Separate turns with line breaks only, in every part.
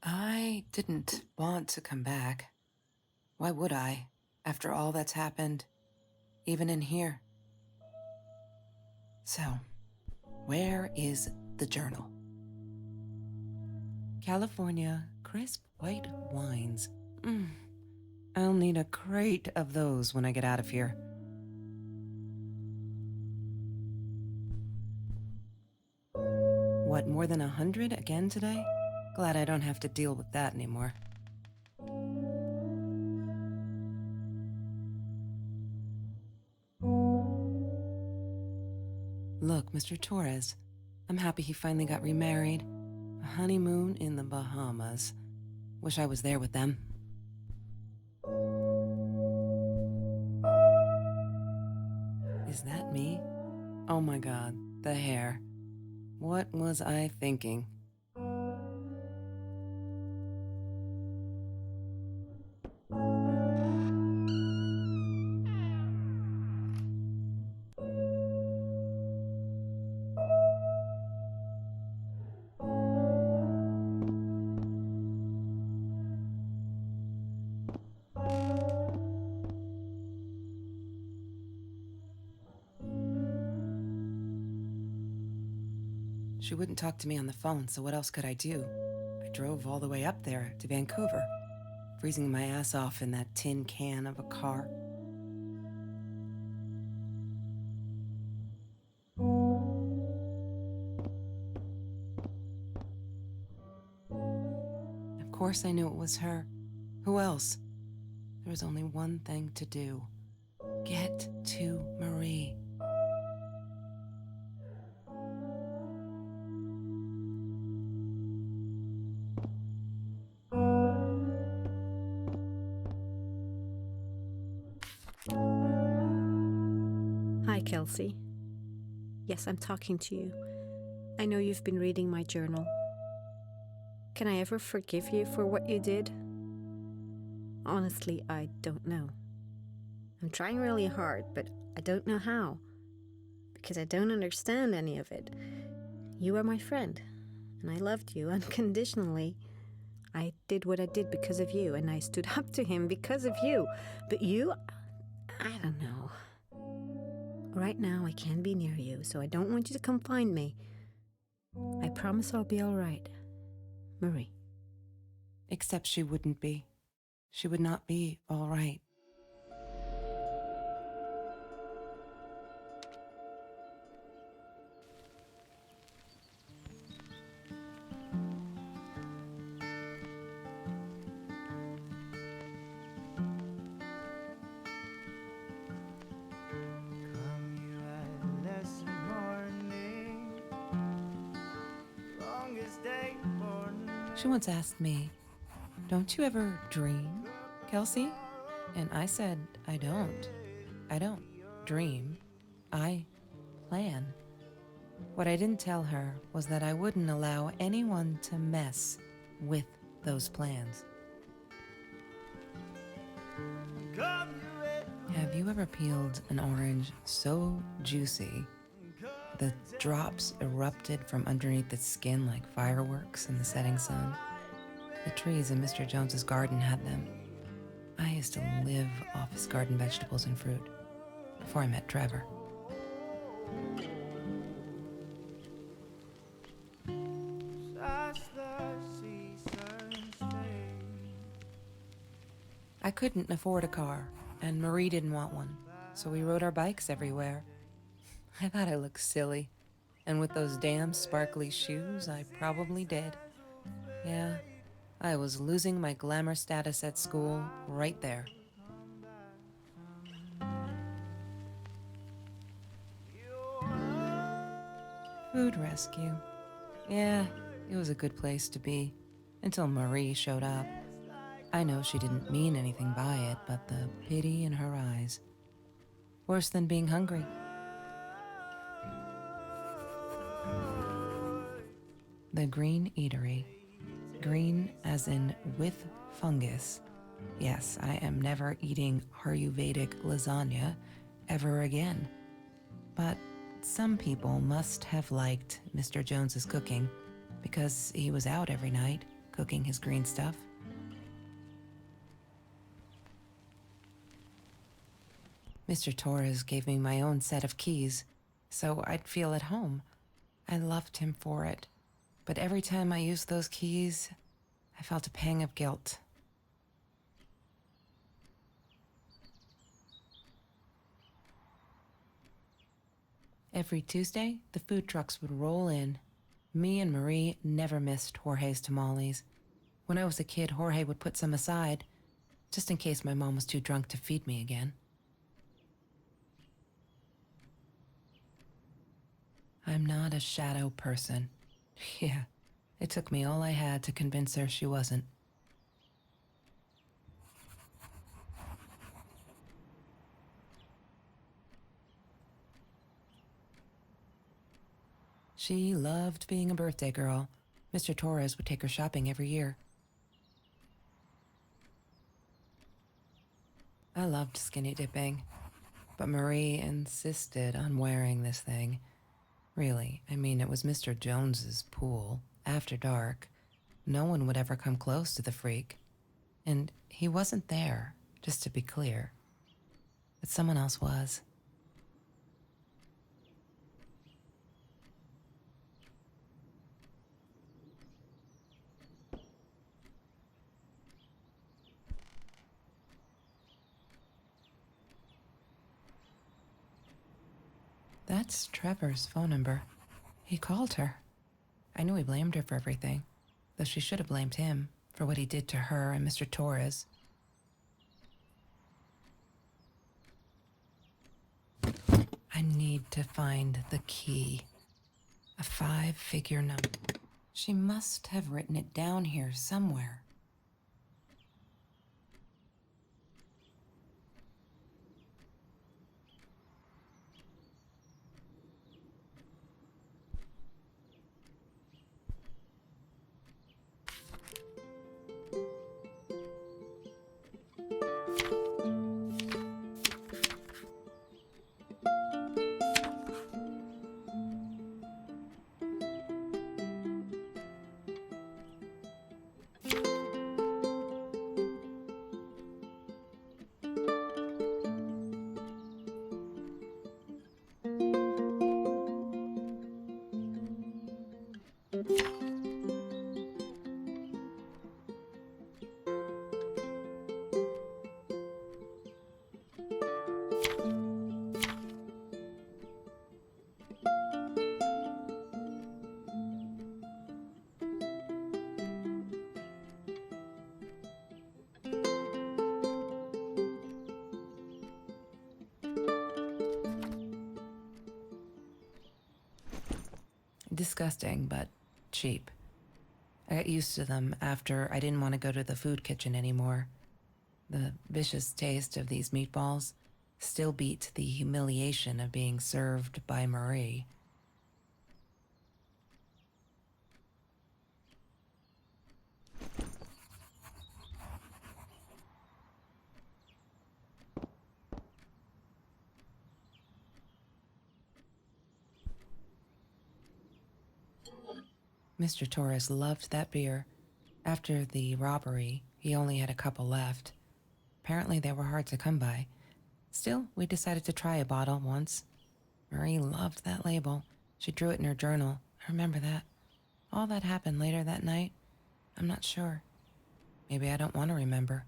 I didn't want to come back. Why would I, after all that's happened, even in here? So, where is the journal? California crisp white wines. I'll need a crate of those when I get out of here. What, more than 100 again today? Glad I don't have to deal with that anymore. Look, Mr. Torres, I'm happy he finally got remarried. A honeymoon in the Bahamas. Wish I was there with them. Is that me? Oh my God, the hair. What was I thinking? She wouldn't talk to me on the phone, so what else could I do? I drove all the way up there to Vancouver, freezing my ass off in that tin can of a car. Of course I knew it was her. Who else? There was only one thing to do. Get to Marie.
Hi, Kelsey. Yes, I'm talking to you. I know you've been reading my journal. Can I ever forgive you for what you did? Honestly, I don't know. I'm trying really hard, but I don't know how. Because I don't understand any of it. You are my friend, and I loved you unconditionally. I did what I did because of you, and I stood up to him because of you. But you, I don't know. Right now, I can't be near you, so I don't want you to come find me. I promise I'll be all right. Marie.
Except she wouldn't be. She would not be all right. She once asked me, "Don't you ever dream, Kelsey?" And I said, I don't. I don't dream. I plan. What I didn't tell her was that I wouldn't allow anyone to mess with those plans. Have you ever peeled an orange so juicy the drops erupted from underneath its skin like fireworks in the setting sun? The trees in Mr. Jones's garden had them. I used to live off his garden vegetables and fruit before I met Trevor. I couldn't afford a car, and Marie didn't want one, so we rode our bikes everywhere. I thought I looked silly, and with those damn sparkly shoes, I probably did. Yeah, I was losing my glamour status at school right there. Food rescue. Yeah, it was a good place to be, until Marie showed up. I know she didn't mean anything by it, but the pity in her eyes. Worse than being hungry. The Green Eatery. green as in with fungus. Yes, I am never eating Ayurvedic lasagna ever again. But some people must have liked Mr. Jones's cooking because he was out every night cooking his green stuff. Mr. Torres gave me my own set of keys, so I'd feel at home. I loved him for it, but every time I used those keys, I felt a pang of guilt. Every Tuesday, the food trucks would roll in. Me and Marie never missed Jorge's tamales. When I was a kid, Jorge would put some aside, just in case my mom was too drunk to feed me again. I'm not a shadow person. Yeah, it took me all I had to convince her she wasn't. She loved being a birthday girl. Mr. Torres would take her shopping every year. I loved skinny dipping, but Marie insisted on wearing this thing. Really, I mean, it was Mr. Jones's pool, after dark. No one would ever come close to the freak. And he wasn't there, just to be clear. But someone else was. That's Trevor's phone number. He called her. I knew he blamed her for everything, though she should have blamed him for what he did to her and Mr. Torres. I need to find the key. A 5-figure number. She must have written it down here somewhere. Disgusting, but cheap. I got used to them after I didn't want to go to the food kitchen anymore. The vicious taste of these meatballs still beat the humiliation of being served by Marie. Mr. Torres loved that beer. After the robbery, he only had a couple left. Apparently they were hard to come by. Still, we decided to try a bottle once. Marie loved that label. She drew it in her journal. I remember that. All that happened later that night, I'm not sure. Maybe I don't want to remember.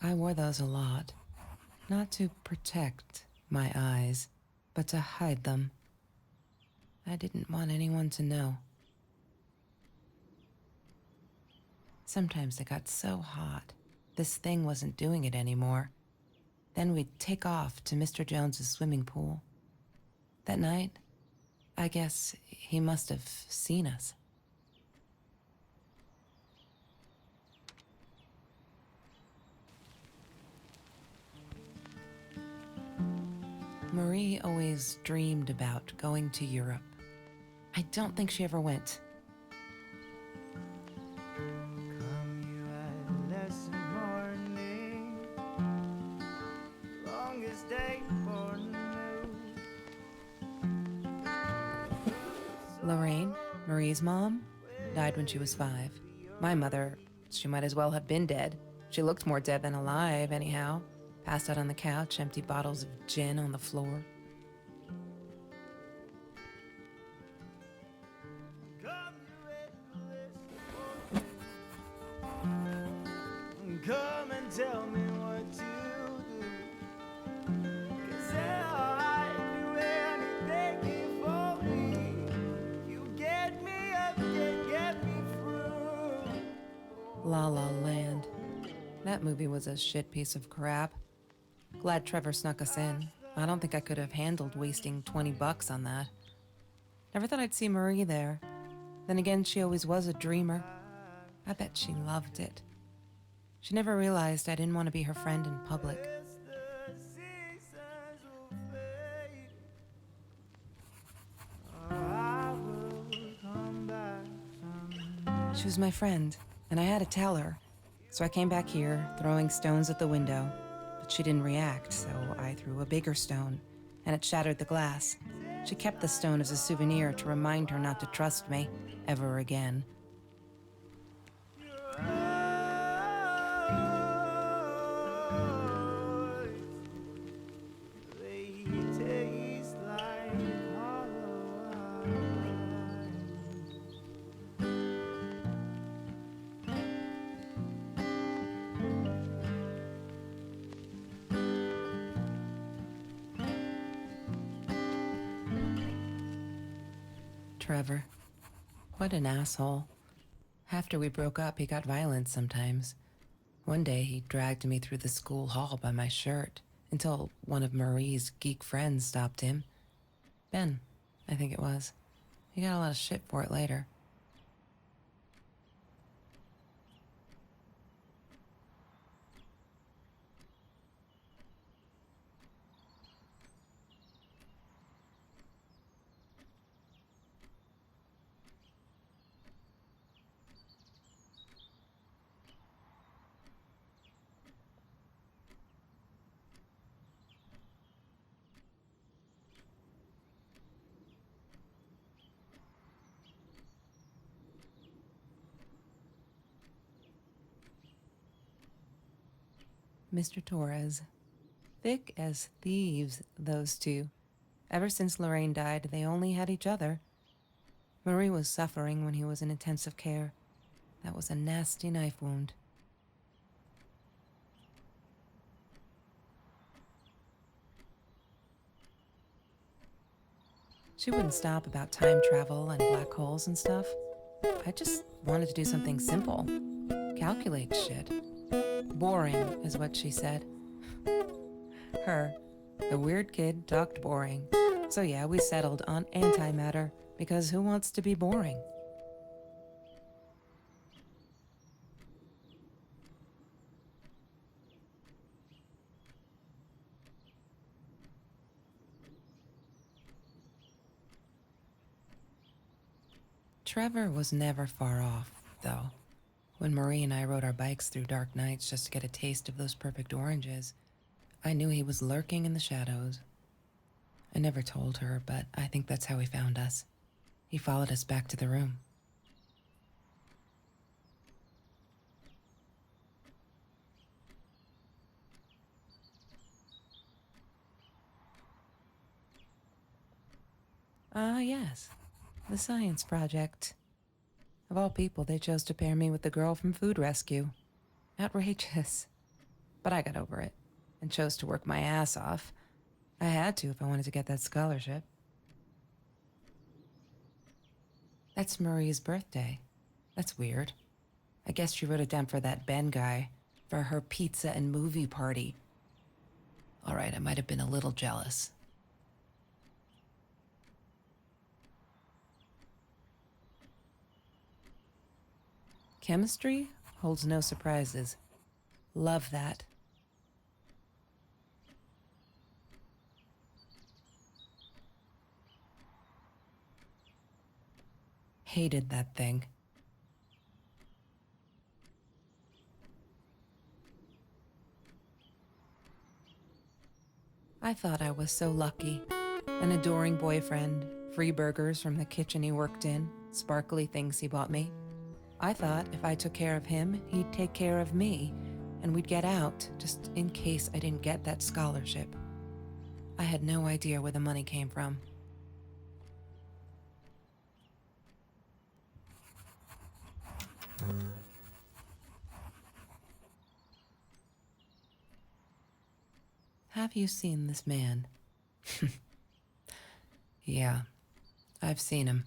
I wore those a lot. Not to protect my eyes, but to hide them. I didn't want anyone to know. Sometimes it got so hot, this thing wasn't doing it anymore. Then we'd take off to Mr. Jones's swimming pool. That night, I guess he must have seen us. Marie always dreamed about going to Europe. I don't think she ever went.
Come you adolescent morning, longest day for
Lorraine, Marie's mom, died when she was 5. My mother, she might as well have been dead. She looked more dead than alive, anyhow. Passed out on the couch, empty bottles of gin on the floor.
Come and tell me what to do, 'cause I'd do anything for me. You get me up, get me through.
La La Land. That movie was a shit piece of crap. Glad Trevor snuck us in. I don't think I could have handled wasting $20 on that. Never thought I'd see Marie there. Then again, she always was a dreamer. I bet she loved it. She never realized I didn't want to be her friend in public.
The seasons will fade. I will come back someday.
She was my friend, and I had to tell her. So I came back here, throwing stones at the window. But she didn't react, so I threw a bigger stone, and it shattered the glass. She kept the stone as a souvenir to remind her not to trust me ever again.
They taste like hollow eyes.
Trevor. What an asshole. After we broke up, he got violent sometimes. One day, he dragged me through the school hall by my shirt until one of Marie's geek friends stopped him. Ben, I think it was. He got a lot of shit for it later. Mr. Torres. Thick as thieves, those two. Ever since Lorraine died, they only had each other. Marie was suffering when he was in intensive care. That was a nasty knife wound. She wouldn't stop about time travel and black holes and stuff. I just wanted to do something simple. Calculate shit. Boring, is what she said. Her, the weird kid, talked boring. So yeah, we settled on antimatter, because who wants to be boring? Trevor was never far off, though. When Marie and I rode our bikes through dark nights just to get a taste of those perfect oranges, I knew he was lurking in the shadows. I never told her, but I think that's how he found us. He followed us back to the room. Ah, yes. The science project. Of all people, they chose to pair me with the girl from Food Rescue. Outrageous. But I got over it and chose to work my ass off. I had to if I wanted to get that scholarship. That's Marie's birthday. That's weird. I guess she wrote it down for that Ben guy, for her pizza and movie party. All right, I might have been a little jealous. Chemistry holds no surprises. Love that. Hated that thing. I thought I was so lucky. An adoring boyfriend, free burgers from the kitchen he worked in, sparkly things he bought me. I thought if I took care of him, he'd take care of me, and we'd get out, just in case I didn't get that scholarship. I had no idea where the money came from. Have you seen this man? Yeah, I've seen him.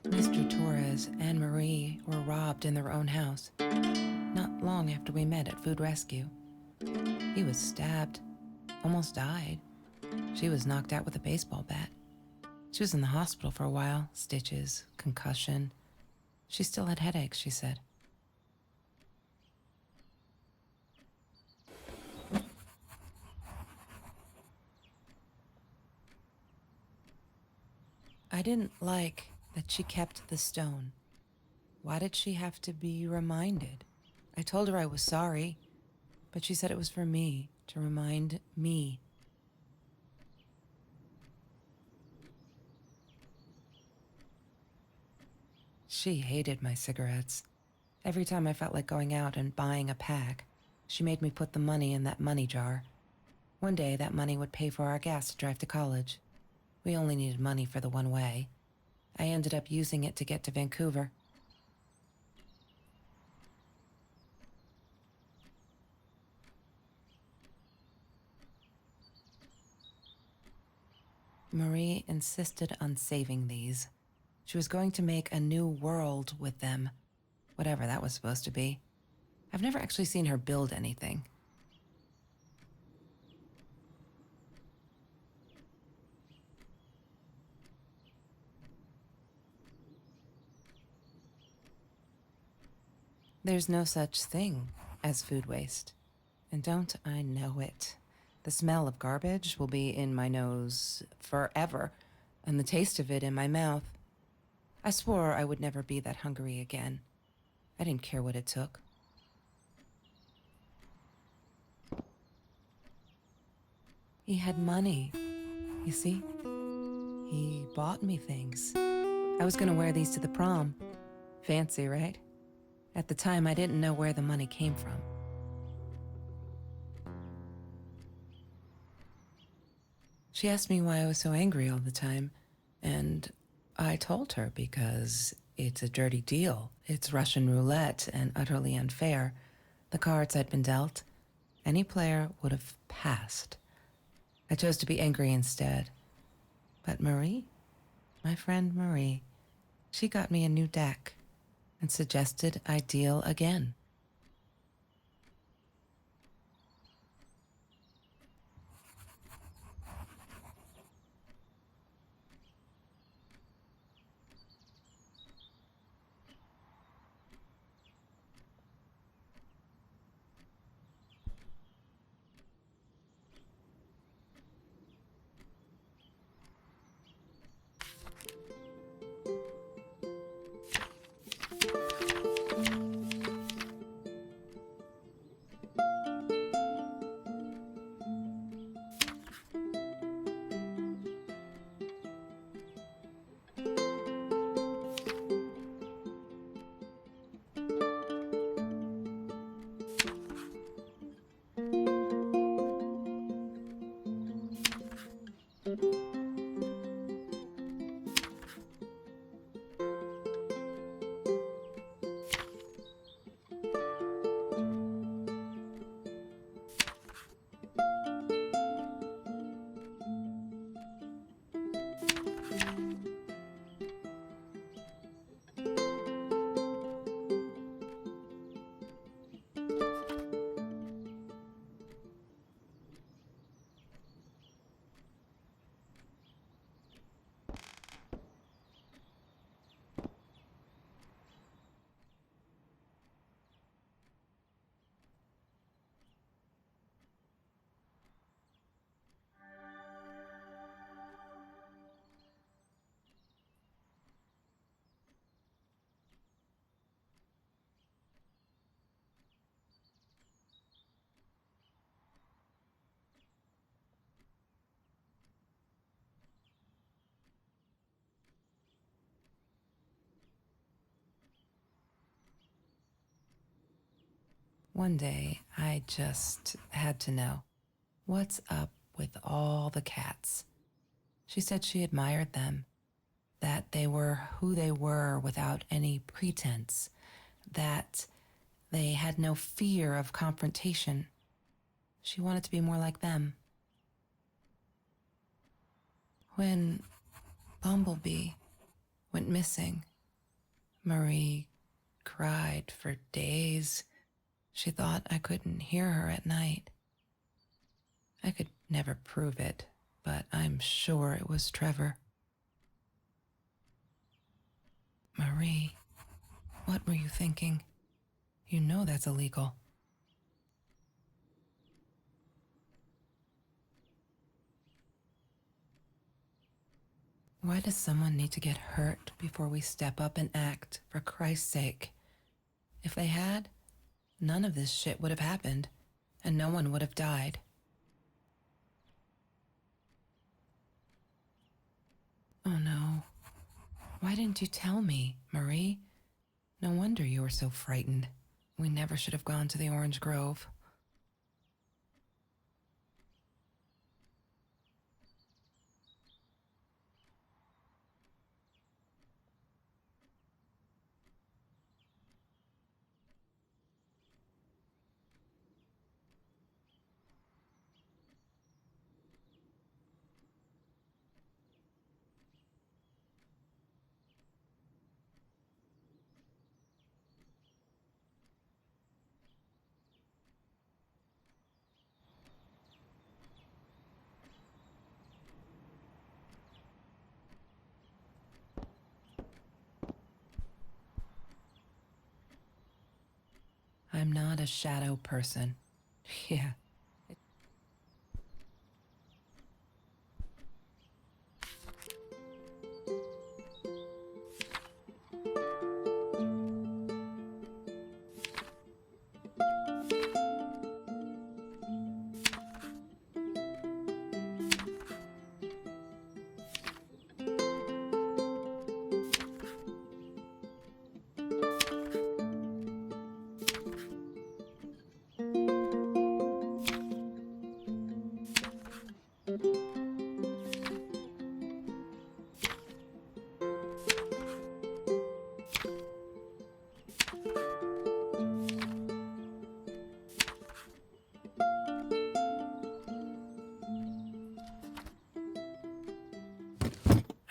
Mr. Torres and Marie were robbed in their own house, not long after we met at Food Rescue. He was stabbed, almost died. She was knocked out with a baseball bat. She was in the hospital for a while, stitches, concussion. She still had headaches, she said. I didn't like that she kept the stone. Why did she have to be reminded? I told her I was sorry, but she said it was for me, to remind me. She hated my cigarettes. Every time I felt like going out and buying a pack, she made me put the money in that money jar. One day, that money would pay for our gas to drive to college. We only needed money for the one way. I ended up using it to get to Vancouver. Marie insisted on saving these. She was going to make a new world with them, whatever that was supposed to be. I've never actually seen her build anything. There's no such thing as food waste. And don't I know it? The smell of garbage will be in my nose forever, and the taste of it in my mouth. I swore I would never be that hungry again. I didn't care what it took. He had money, you see? He bought me things. I was gonna wear these to the prom. Fancy, right? At the time, I didn't know where the money came from. She asked me why I was so angry all the time, and I told her because it's a dirty deal. It's Russian roulette and utterly unfair. The cards I'd been dealt, any player would have passed. I chose to be angry instead. But Marie, my friend Marie, she got me a new deck and suggested I deal again. One day, I just had to know what's up with all the cats. She said she admired them, that they were who they were without any pretense, that they had no fear of confrontation. She wanted to be more like them. When Bumblebee went missing, Marie cried for days. She thought I couldn't hear her at night. I could never prove it, but I'm sure it was Trevor. Marie, what were you thinking? You know that's illegal. Why does someone need to get hurt before we step up and act, for Christ's sake? If they had, none of this shit would have happened, and no one would have died. Oh no. Why didn't you tell me, Marie? No wonder you were so frightened. We never should have gone to the Orange Grove. I'm not a shadow person. Yeah.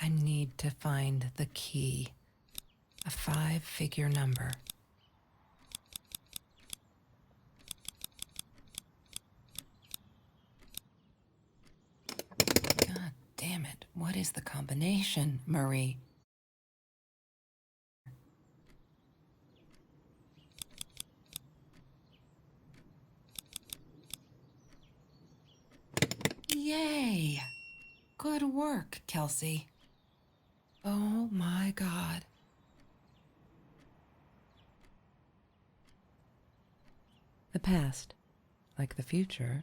I need to find the key. A 5-figure number. God damn it. What is the combination, Marie? Yay! Good work, Kelsey. Oh my God. The past, like the future,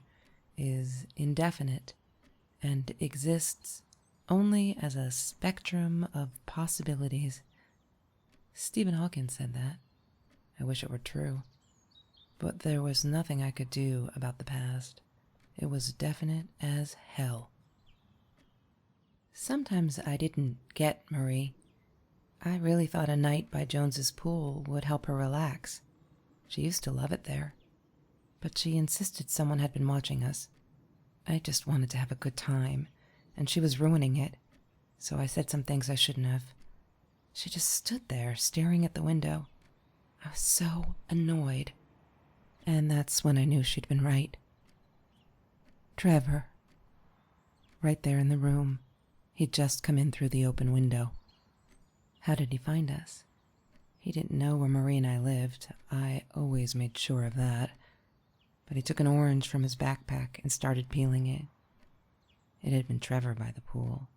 is indefinite and exists only as a spectrum of possibilities. Stephen Hawking said that. I wish it were true. But there was nothing I could do about the past. It was definite as hell. Sometimes I didn't get Marie. I really thought a night by Jones's pool would help her relax. She used to love it there. But she insisted someone had been watching us. I just wanted to have a good time, and she was ruining it, so I said some things I shouldn't have. She just stood there, staring at the window. I was so annoyed. And that's when I knew she'd been right. Trevor. Right there in the room. He'd just come in through the open window. How did he find us? He didn't know where Marie and I lived. I always made sure of that. But he took an orange from his backpack and started peeling it. It had been Trevor by the pool,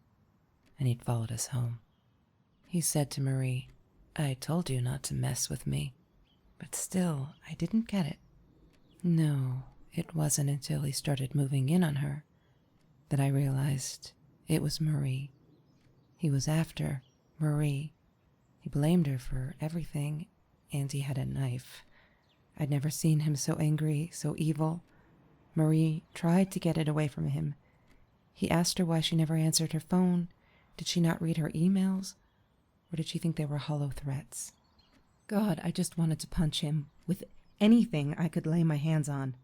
and he'd followed us home. He said to Marie, "I told you not to mess with me." But still, I didn't get it. No, it wasn't until he started moving in on her that I realized it was Marie. He was after Marie. He blamed her for everything, and he had a knife. I'd never seen him so angry, so evil. Marie tried to get it away from him. He asked her why she never answered her phone. Did she not read her emails? Or did she think they were hollow threats? God, I just wanted to punch him with anything I could lay my hands on.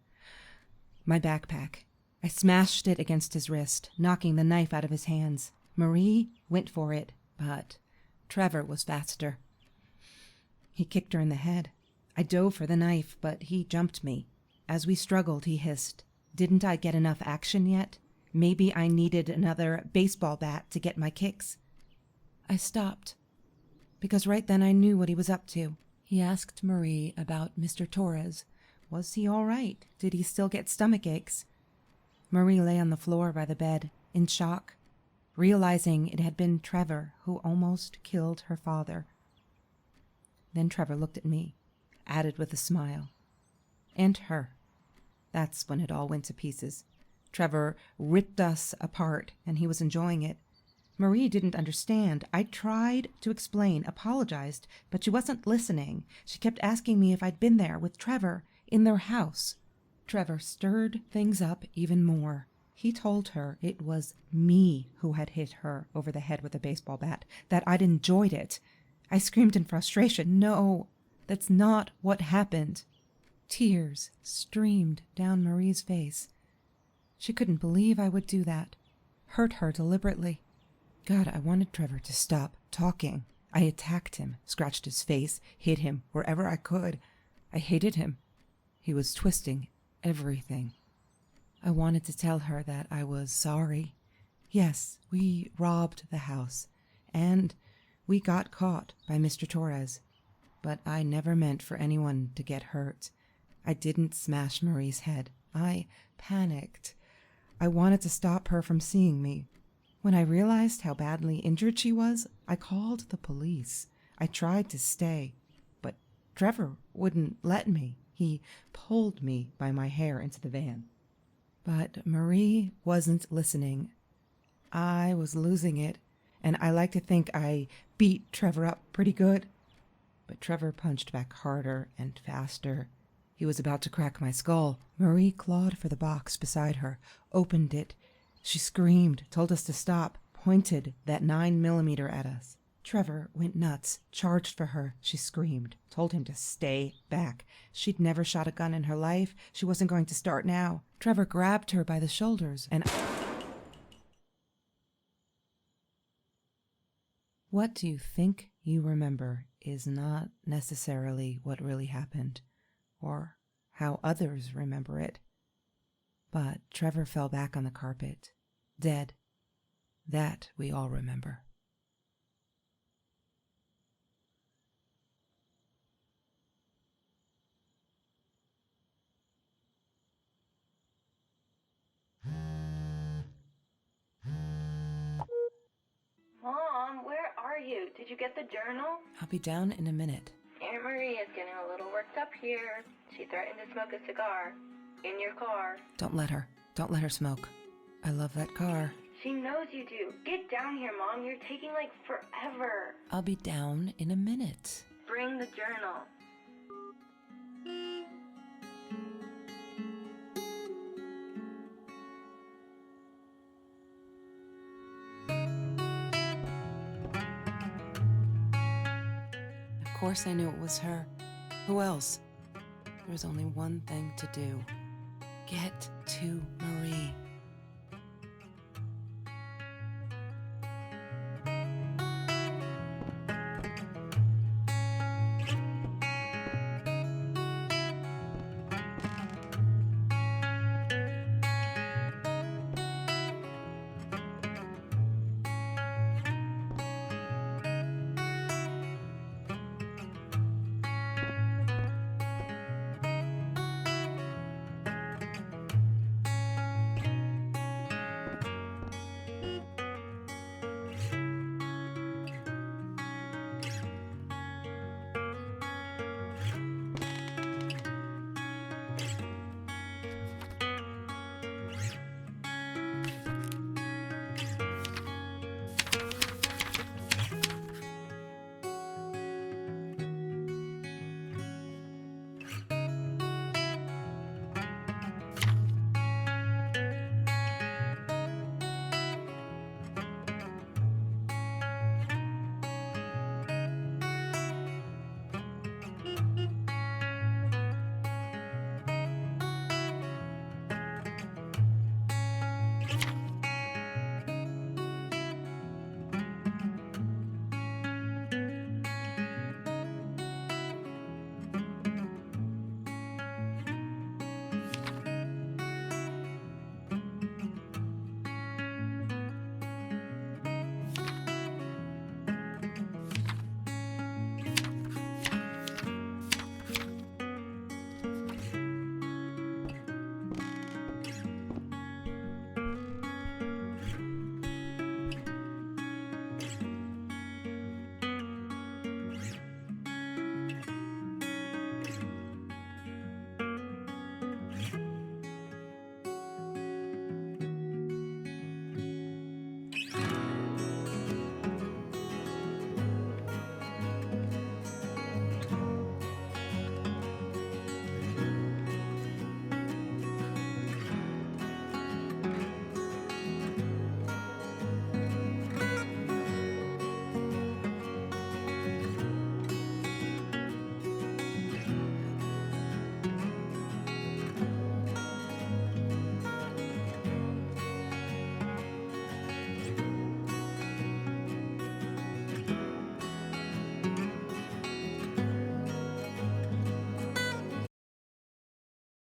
My backpack. I smashed it against his wrist, knocking the knife out of his hands. Marie went for it, but Trevor was faster. He kicked her in the head. I dove for the knife, but he jumped me. As we struggled, he hissed, "Didn't I get enough action yet? Maybe I needed another baseball bat to get my kicks." I stopped, because right then I knew what he was up to. He asked Marie about Mr. Torres. Was he all right? Did he still get stomach aches? Marie lay on the floor by the bed, in shock, realizing it had been Trevor who almost killed her father. Then Trevor looked at me, added with a smile. And her. That's when it all went to pieces. Trevor ripped us apart, and he was enjoying it. Marie didn't understand. I tried to explain, apologized, but she wasn't listening. She kept asking me if I'd been there with Trevor in their house. Trevor stirred things up even more. He told her it was me who had hit her over the head with a baseball bat, that I'd enjoyed it. I screamed in frustration. No, that's not what happened. Tears streamed down Marie's face. She couldn't believe I would do that. Hurt her deliberately. God, I wanted Trevor to stop talking. I attacked him, scratched his face, hit him wherever I could. I hated him. He was twisting everything. I wanted to tell her that I was sorry. Yes, we robbed the house, and we got caught by Mr. Torres. But I never meant for anyone to get hurt. I didn't smash Marie's head. I panicked. I wanted to stop her from seeing me. When I realized how badly injured she was, I called the police. I tried to stay, but Trevor wouldn't let me. He pulled me by my hair into the van. But Marie wasn't listening. I was losing it, and I like to think I beat Trevor up pretty good. But Trevor punched back harder and faster. He was about to crack my skull. Marie clawed for the box beside her, opened it. She screamed, told us to stop, pointed that 9mm at us. Trevor went nuts, charged for her. She screamed, told him to stay back. She'd never shot a gun in her life. She wasn't going to start now. Trevor grabbed her by the shoulders and... What you think you remember is not necessarily what really happened, or how others remember it. But Trevor fell back on the carpet, dead. That we all remember.
Mom, where are you? Did you get the journal?
I'll be down in a minute.
Aunt Marie is getting a little worked up here. She threatened to smoke a cigar. In your car.
Don't let her. Don't let her smoke. I love that car.
She knows you do. Get down here, Mom. You're taking like forever.
I'll be down in a minute.
Bring the journal.
Of course I knew it was her. Who else? There was only one thing to do. Get to Marie.